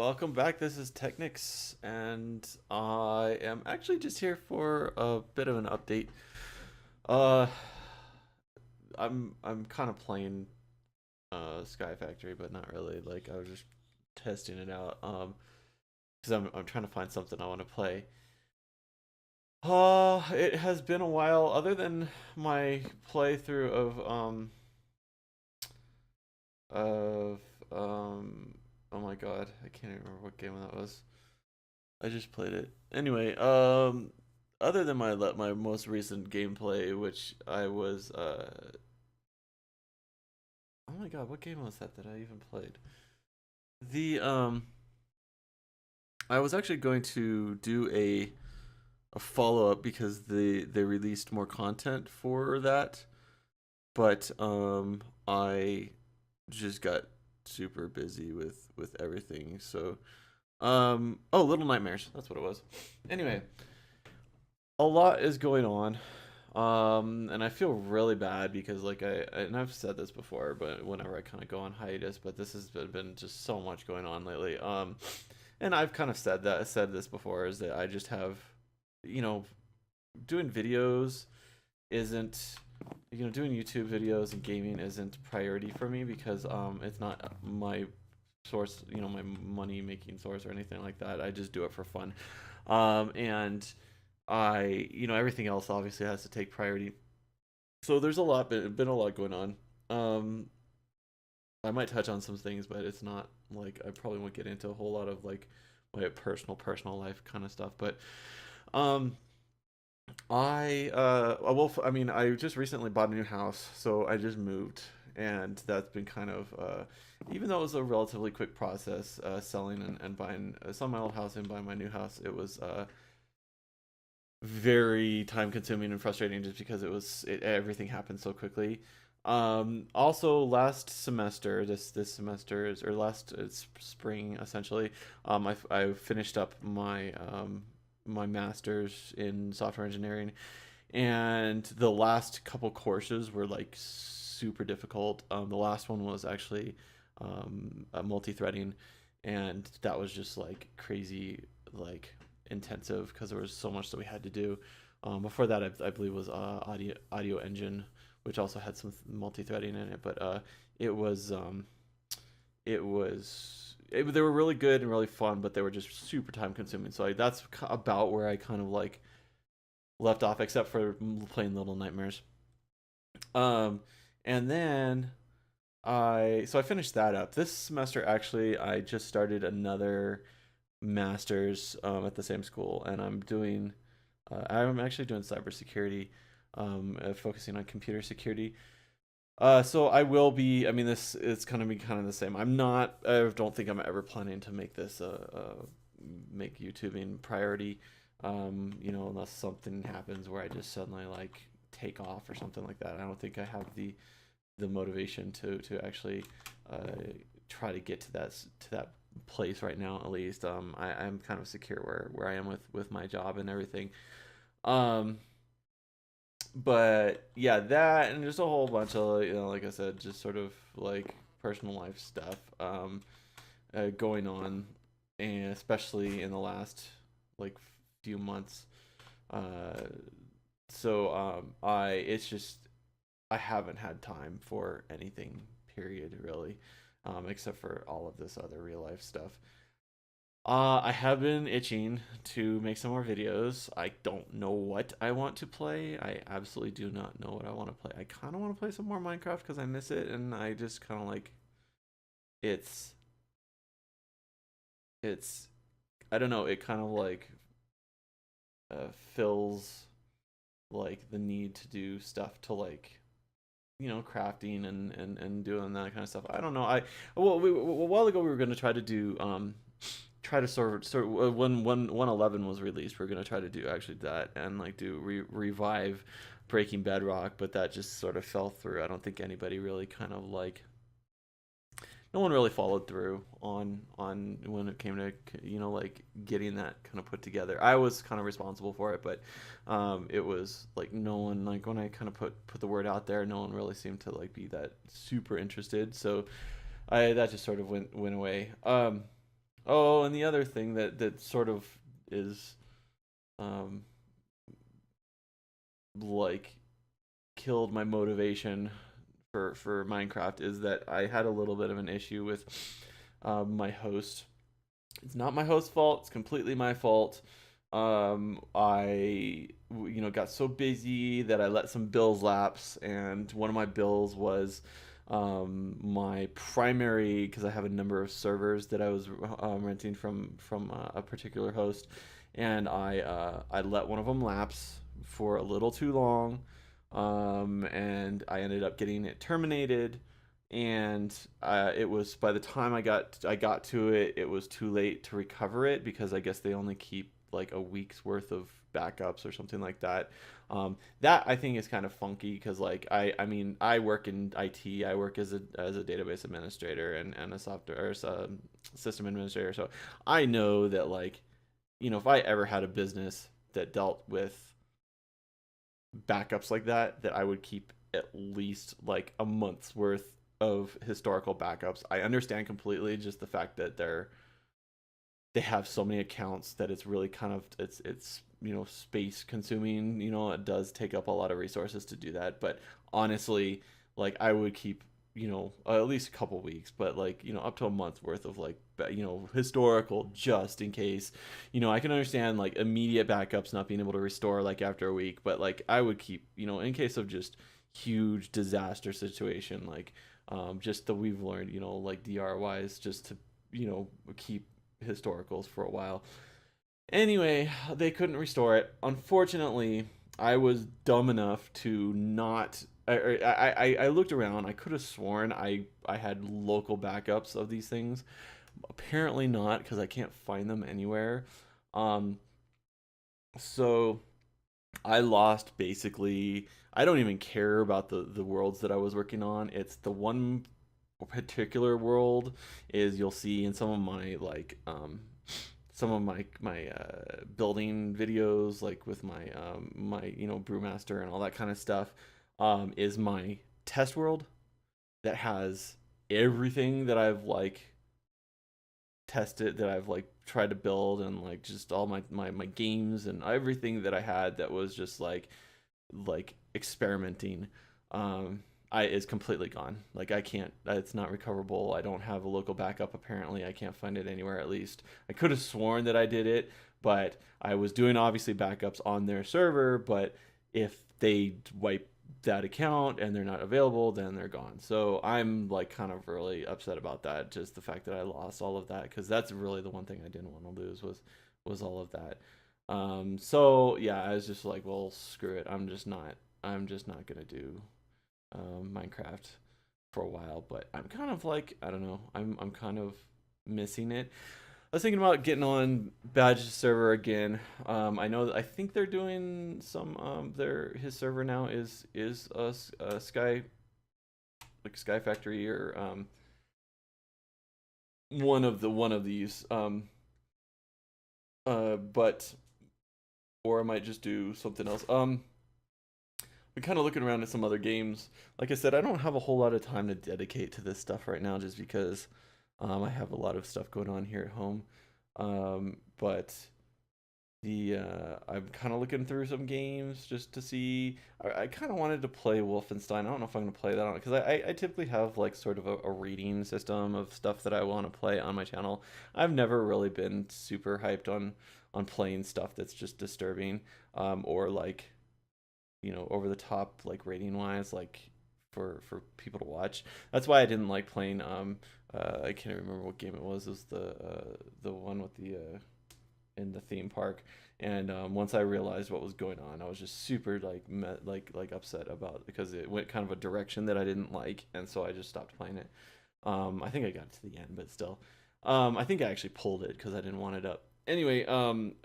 welcome back. This is Technics, and I am actually just here for a bit of an update. Uh, I'm kind of playing Sky Factory, but not really. Like I was just testing it out. Because I'm trying to find something I want to play. It has been a while. Other than my playthrough of oh my god, I can't even remember what game that was. I just played it. Anyway, other than my most recent gameplay, which I was oh my god, what game was that I even played? The I was actually going to do a follow up because they released more content for that, but I just got super busy with everything. So oh, Little Nightmares, that's what it was. Anyway, a lot is going on. And I feel really bad because like and I've said this before, but whenever I kind of go on hiatus, but this has been just so much going on lately. And I've kind of said this before is that I just have, you know, doing videos isn't, doing YouTube videos and gaming isn't priority for me because it's not my source, my money making source or anything like that. I just do it for fun. And everything else obviously has to take priority. So there's been a lot going on. Um, I might touch on some things, but it's not like I probably won't get into a whole lot of like my personal life kind of stuff. But um, I mean, I just recently bought a new house, so I just moved, and that's been kind of even though it was a relatively quick process, selling and buying, selling my old house and buying my new house, it was very time consuming and frustrating just because everything happened so quickly. Also last semester, this semester is or last it's spring essentially. I finished up my master's in software engineering, and the last couple courses were like super difficult. The last one was actually multi-threading, and that was just like crazy, like intensive because there was so much that we had to do. Before that, I believe was audio engine, which also had some multi-threading in it, but it was they were really good and really fun, but they were just super time consuming. So that's about where I kind of like left off, except for playing Little Nightmares. Um, and then I finished that up this semester. Actually, I just started another master's at the same school, and I'm actually doing cybersecurity, focusing on computer security. So I will be. I mean, this it's gonna be kind of the same. I'm not. I don't think I'm ever planning to make this make YouTubing priority. Unless something happens where I just suddenly like take off or something like that. I don't think I have the motivation to actually try to get to that place right now. At least I'm kind of secure where I am with my job and everything. Um, but yeah, that and just a whole bunch of like I said, just sort of like personal life stuff going on, and especially in the last like few months. Uh, I it's just I haven't had time for anything, period, really, except for all of this other real life stuff. I have been itching to make some more videos. I don't know what I want to play. I absolutely do not know what I want to play. I kind of want to play some more Minecraft because I miss it, and I just kind of like it's it's I don't know. It kind of like fills like the need to do stuff to like crafting and doing that kind of stuff. I don't know. A while ago we were going to try to do try to when 111 was released, we are going to try to do actually that and like do revive Breaking Bedrock, but that just sort of fell through. I don't think anybody really kind of like no one really followed through on when it came to like getting that kind of put together. I was kind of responsible for it, but it was like no one, like when I kind of put the word out there, no one really seemed to like be that super interested. So I that just sort of went away. Oh, and the other thing that sort of is um like killed my motivation for Minecraft is that I had a little bit of an issue with my host. It's not my host's fault. It's completely my fault. I got so busy that I let some bills lapse, and one of my bills was my primary, because I have a number of servers that I was renting from a particular host, and I let one of them lapse for a little too long, and I ended up getting it terminated. And it was, by the time I got to it, it was too late to recover it, because I guess they only keep like a week's worth of backups or something like that. That I think is kind of funky, because like I mean, I work in IT. I work as a database administrator and a software or system administrator. So I know that, like, if I ever had a business that dealt with backups like that, that I would keep at least like a month's worth of historical backups. I understand completely just the fact that they have so many accounts that it's really kind of it's space consuming. It does take up a lot of resources to do that. But honestly, like, I would keep at least a couple weeks, but like up to a month's worth of like historical, just in case. I can understand like immediate backups not being able to restore like after a week, but like I would keep in case of just huge disaster situation, like just that we've learned, like DR wise, just to keep historicals for a while. Anyway, they couldn't restore it. Unfortunately, I was dumb enough to not. I looked around. I could have sworn I had local backups of these things. Apparently not, because I can't find them anywhere. Um, so I lost basically. I don't even care about the worlds that I was working on. It's the one particular world is you'll see in some of my building videos, like with my brewmaster and all that kind of stuff, is my test world that has everything that I've like tested, that I've like tried to build, and like just all my games and everything that I had that was just like experimenting. um I is completely gone. Like, I can't, it's not recoverable. I don't have a local backup. Apparently I can't find it anywhere. At least I could have sworn that I did it, but I was doing obviously backups on their server. But if they wipe that account and they're not available, then they're gone. So I'm like kind of really upset about that, just the fact that I lost all of that, because that's really the one thing I didn't want to lose was all of that. So yeah, I was just like, well, screw it. I'm just not gonna do Minecraft for a while. But I'm kind of like, I don't know. I'm kind of missing it. I was thinking about getting on Badge's server again. I know that I think they're doing some. Their his server now is a Sky, like Sky Factory, or one of these. But or I might just do something else. I'm kind of looking around at some other games. Like I said, I don't have a whole lot of time to dedicate to this stuff right now, just because I have a lot of stuff going on here at home. But the I'm kind of looking through some games just to see. I kind of wanted to play Wolfenstein. I don't know if I'm gonna play that on, because I typically have like sort of a rating system of stuff that I want to play on my channel. I've never really been super hyped on playing stuff that's just disturbing, or like over the top, like rating wise, like for people to watch. That's why I didn't like playing I can't remember what game it was. It was the one with the in the theme park. And once I realized what was going on, I was just super like upset about, because it went kind of a direction that I didn't like, and so I just stopped playing it. I think I got to the end, but still, I think I actually pulled it because I didn't want it up. Anyway,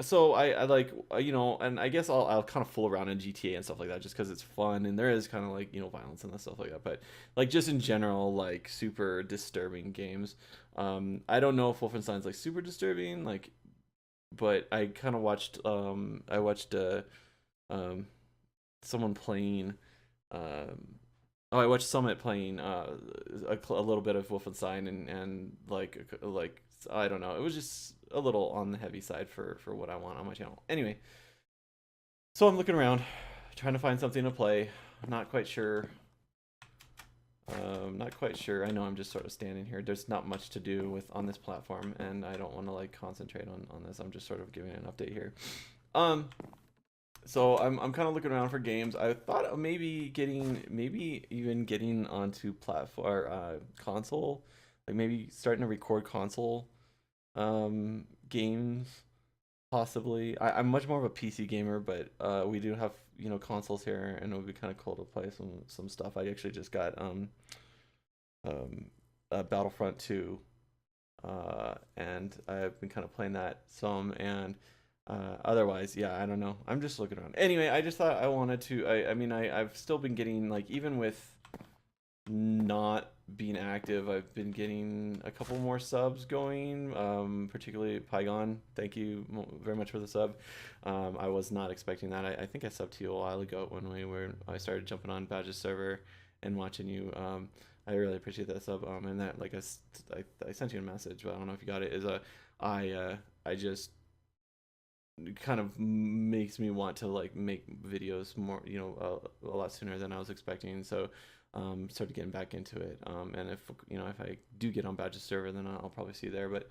so I like and I guess I'll kind of fool around in GTA and stuff like that, just because it's fun, and there is kind of like violence and stuff like that. But like, just in general, like super disturbing games. I don't know if Wolfenstein's like super disturbing, like, but I watched um someone playing um Oh, I watched Summit playing a little bit of Wolfenstein and like I don't know. It was just a little on the heavy side for what I want on my channel. Anyway, so I'm looking around, trying to find something to play. Not quite sure. Not quite sure. I know I'm just sort of standing here. There's not much to do with on this platform, and I don't want to like concentrate on this. I'm just sort of giving an update here. Um, so I'm kind of looking around for games. I thought of maybe even getting onto platform console, like maybe starting to record console games possibly. I'm much more of a PC gamer, but we do have consoles here, and it would be kind of cool to play some stuff. I actually just got um Battlefront 2, and I've been kind of playing that some, and otherwise, yeah, I don't know. I'm just looking around. Anyway, I just thought I wanted to. I mean, I've still been getting like even with not being active, I've been getting a couple more subs going, particularly Pygon. Thank you very much for the sub. I was not expecting that. I think I subbed to you a while ago when I started jumping on Badge's server and watching you. I really appreciate that sub. And that like I sent you a message, but I don't know if you got it. I just kind of makes me want to like make videos more, a lot sooner than I was expecting. So started getting back into it. And if I do get on Badge's server, then I'll probably see you there. But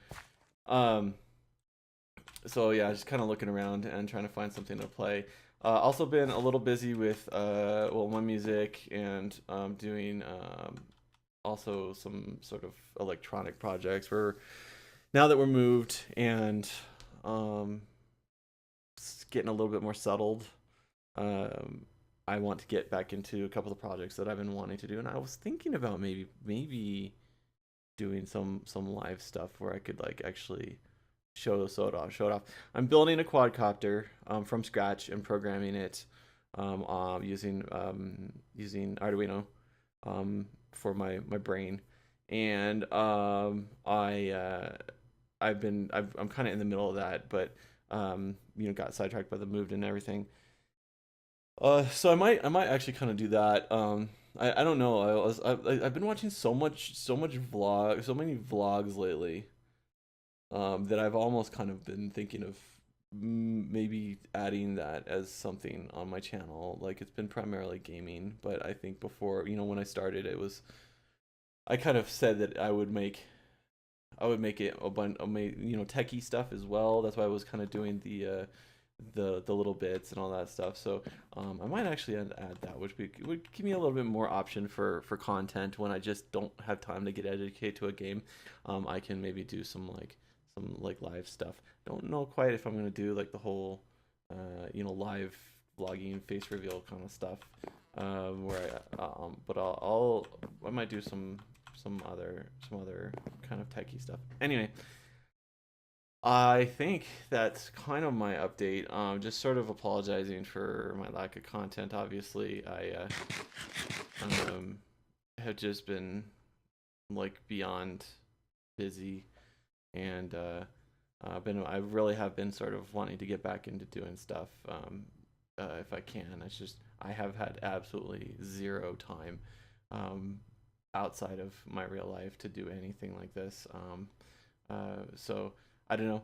so yeah, just kind of looking around and trying to find something to play. Also been a little busy with my music and doing also some sort of electronic projects. Now that we're moved and getting a little bit more settled, I want to get back into a couple of projects that I've been wanting to do, and I was thinking about maybe doing some live stuff where I could like actually show it off. I'm building a quadcopter from scratch and programming it using Arduino for my brain, and I'm kind of in the middle of that, but got sidetracked by the move and everything. So I might actually kind of do that. I don't know. I've been watching so many vlogs lately. That I've almost kind of been thinking of maybe adding that as something on my channel. Like it's been primarily gaming, but I think before, when I started, I kind of said that I would make it a bunch of techie stuff as well. That's why I was kind of doing the little bits and all that stuff. So I might actually add that, which would give me a little bit more option for content when I just don't have time to get educated to a game. I can maybe do some live stuff. Don't know quite if I'm gonna do like the whole live vlogging face reveal kind of stuff. But I might do some other kind of techie stuff. Anyway, I think that's kind of my update. Just sort of apologizing for my lack of content. Obviously, I have just been like beyond busy, and I really have been sort of wanting to get back into doing stuff if I can. I have had absolutely zero time outside of my real life to do anything like this. So I don't know.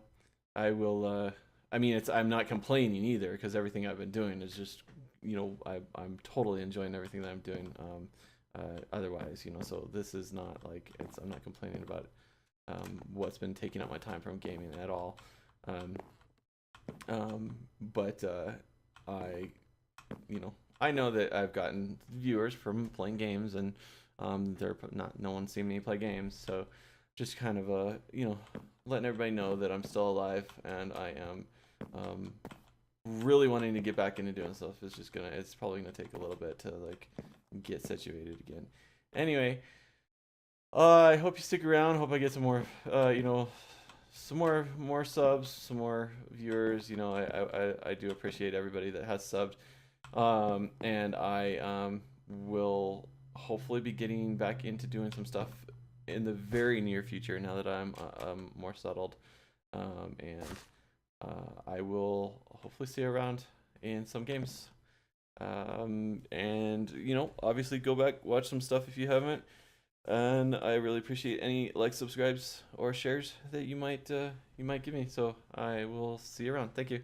I will. I mean, I'm not complaining either because everything I've been doing is just, I'm totally enjoying everything that I'm doing. Otherwise, so this is not like I'm not complaining about what's been taking up my time from gaming at all. But I know that I've gotten viewers from playing games, and no one's seen me play games, so just kind of letting everybody know that I'm still alive, and I am really wanting to get back into doing stuff. It's probably gonna take a little bit to like get situated again. Anyway, I hope you stick around. Hope I get some more some more subs, some more viewers. I do appreciate everybody that has subbed, and I will hopefully be getting back into doing some stuff in the very near future now that I'm more settled, and I will hopefully see you around in some games. And obviously go back, watch some stuff if you haven't. And I really appreciate any likes, subscribes, or shares that you might give me. So I will see you around. Thank you.